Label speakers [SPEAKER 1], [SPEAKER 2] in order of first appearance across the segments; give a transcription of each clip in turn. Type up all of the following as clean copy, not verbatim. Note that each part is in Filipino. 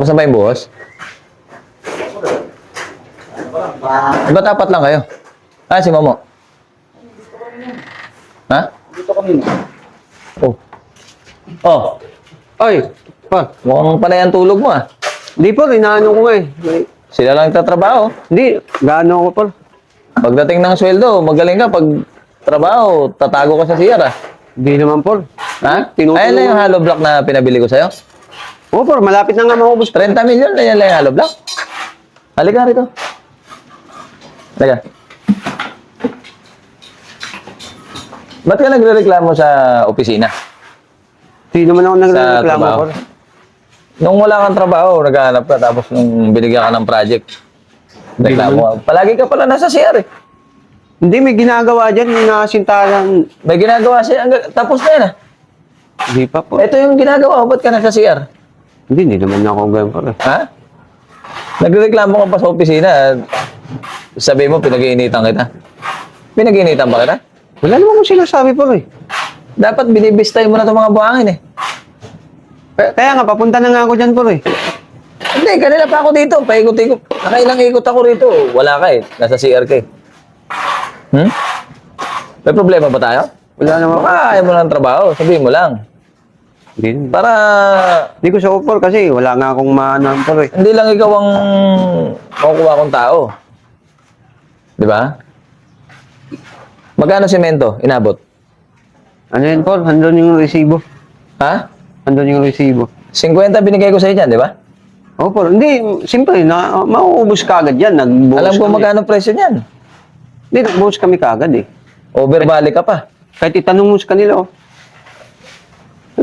[SPEAKER 1] Tapos na ba yung buhos? Ba't apat lang kayo? Si Momo. Ha?
[SPEAKER 2] Dito kami.
[SPEAKER 1] Oh. Oh.
[SPEAKER 2] Ay, pa.
[SPEAKER 1] Mukhang panay ang tulog mo ah.
[SPEAKER 2] Hindi po, inaano ko nga eh.
[SPEAKER 1] Sila lang nagtatrabaho.
[SPEAKER 2] Hindi, gaano ko po.
[SPEAKER 1] Pagdating ng sweldo, magaling ka. Pag trabaho, tatago ka sa CR ah.
[SPEAKER 2] Hindi naman po.
[SPEAKER 1] Ha?
[SPEAKER 2] Tinutulungan.
[SPEAKER 1] Ayan lang yung hollow block na pinabili ko sa'yo.
[SPEAKER 2] Oo po, malapit na nga maubos.
[SPEAKER 1] 30 million na yan lang yung hollow block. Halika rito. Halika. Ba't ka nagre-reklamo sa opisina?
[SPEAKER 2] Hindi naman ako nagreklamo
[SPEAKER 1] trabaho.
[SPEAKER 2] po.
[SPEAKER 1] Nung wala kang trabaho, naghahanap ka, tapos nung binigyan ka ng project, reklamo ka. Palagi ka pala nasa CR eh.
[SPEAKER 2] Hindi, may ginagawa dyan, may nakasintahan.
[SPEAKER 1] May ginagawa siya, tapos na yan ah.
[SPEAKER 2] Hindi pa po.
[SPEAKER 1] Ito yung ginagawa, ba't ka nasa CR?
[SPEAKER 2] Hindi naman ako ganyan po.
[SPEAKER 1] Ha? Nagreklamo ka pa sa opisina, sabi mo, pinag-iinitan kita. Pinag-iinitan ba kita?
[SPEAKER 2] Wala naman kung sinasabi po eh.
[SPEAKER 1] Dapat binibistay mo na itong mga buhangin eh.
[SPEAKER 2] Kaya nga, papunta na nga ako dyan po eh.
[SPEAKER 1] Hindi, kanina pa ako dito, paikot-ikot. Nakailang ikot ako rito. Wala ka eh, nasa CR ka eh. May problema ba tayo?
[SPEAKER 2] Wala naman.
[SPEAKER 1] Baka ayaw mo ng trabaho, sabihin mo lang.
[SPEAKER 2] Hindi.
[SPEAKER 1] Para
[SPEAKER 2] Hindi ko sa upor kasi wala nga akong maanang po eh.
[SPEAKER 1] hindi lang ikaw ang makukuha kong tao. Di ba? Magkano semento inabot?
[SPEAKER 2] Ano yun po? Andun yung resibo.
[SPEAKER 1] Ha?
[SPEAKER 2] Andun yung resibo.
[SPEAKER 1] 50 binigay ko sa iyo dyan, di ba?
[SPEAKER 2] Opo, hindi. Siyempre, mauubos ka agad yan. Nagbuhos
[SPEAKER 1] Alam ko
[SPEAKER 2] kami.
[SPEAKER 1] magkano presyo niyan.
[SPEAKER 2] Hindi, nagbuhos kami kaagad eh.
[SPEAKER 1] Overbalik ka pa.
[SPEAKER 2] Kahit itanong mo sa kanila oh.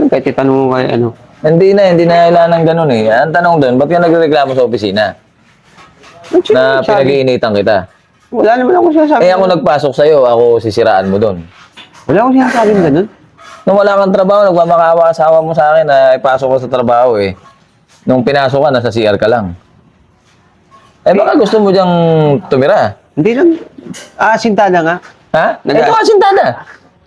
[SPEAKER 2] Kahit itanong mo kay ano.
[SPEAKER 1] Hindi na kailangan ng ganun eh. Ang tanong doon, ba't ka nagreklamo sa opisina? Na pinag-iinitan kita.
[SPEAKER 2] Wala naman ako sinasabi.
[SPEAKER 1] Eh ako nagpasok sa'yo, ako sisiraan mo doon.
[SPEAKER 2] Wala akong sinasabi ng ganun.
[SPEAKER 1] Nung wala kang trabaho, nagmamakaawa asawa mo sa akin na ipasok ko sa trabaho eh. Nung pinasok ka, nasa CR ka lang. Eh baka gusto mo diyang tumira.
[SPEAKER 2] Hindi lang. Sintada nga.
[SPEAKER 1] Ha? Ito kasintada.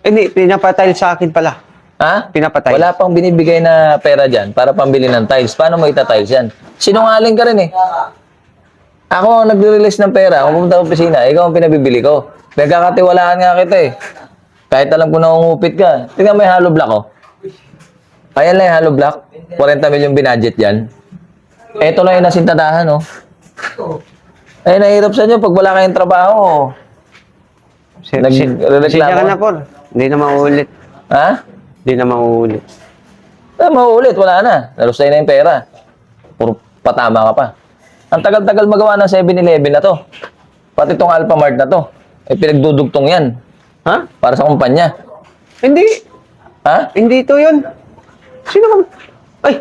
[SPEAKER 2] Hindi, pinapatile sa akin pala.
[SPEAKER 1] Ha?
[SPEAKER 2] Pinapatile.
[SPEAKER 1] Wala pang binibigay na pera dyan para pambili ng tiles. Paano mo ita-tiles yan? Sinungaling ka rin eh. Ako ang nagre-release ng pera. Ako pumunta sa opisina. Ikaw ang pinabibili ko. Nagkakatiwalaan nga kita eh. Kahit alam ko na umupit ka. Tingnan mo yung hollow block oh. Ayan lang yung hollow block. 40 million binadget dyan. Ito na yung nasintadahan oh. Eh, nahirap sa inyo pag wala kayong trabaho. Nagreklamo.
[SPEAKER 2] Sila ka na po. Hindi na mauulit.
[SPEAKER 1] Ha?
[SPEAKER 2] Hindi na mauulit.
[SPEAKER 1] Mauulit, wala na. Nalusay na yung pera. Puro patama ka pa. Ang tagal-tagal magawa ng 7-Eleven na to. Pati tong Alphamart na to. Eh, pinagdudugtong yan.
[SPEAKER 2] Ha?
[SPEAKER 1] Para sa kumpanya.
[SPEAKER 2] Hindi.
[SPEAKER 1] Ha?
[SPEAKER 2] Hindi ito yun. Sino ka? Ay!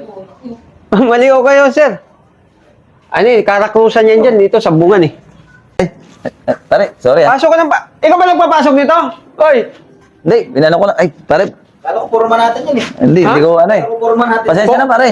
[SPEAKER 2] Maliw kayo, sir. Ano eh, karakrusan yan dyan dito sa bungan eh.
[SPEAKER 1] Pare, sorry ha.
[SPEAKER 2] Pasok ka ng Ikaw ba nagpapasok dito? Oy!
[SPEAKER 1] Hindi, binano ko lang. Ay, pare.
[SPEAKER 3] Kala ko purma natin yan eh.
[SPEAKER 1] Hindi
[SPEAKER 2] Ha?
[SPEAKER 1] ko ano eh.
[SPEAKER 3] Kala ko purma natin.
[SPEAKER 1] Pasensya na pare.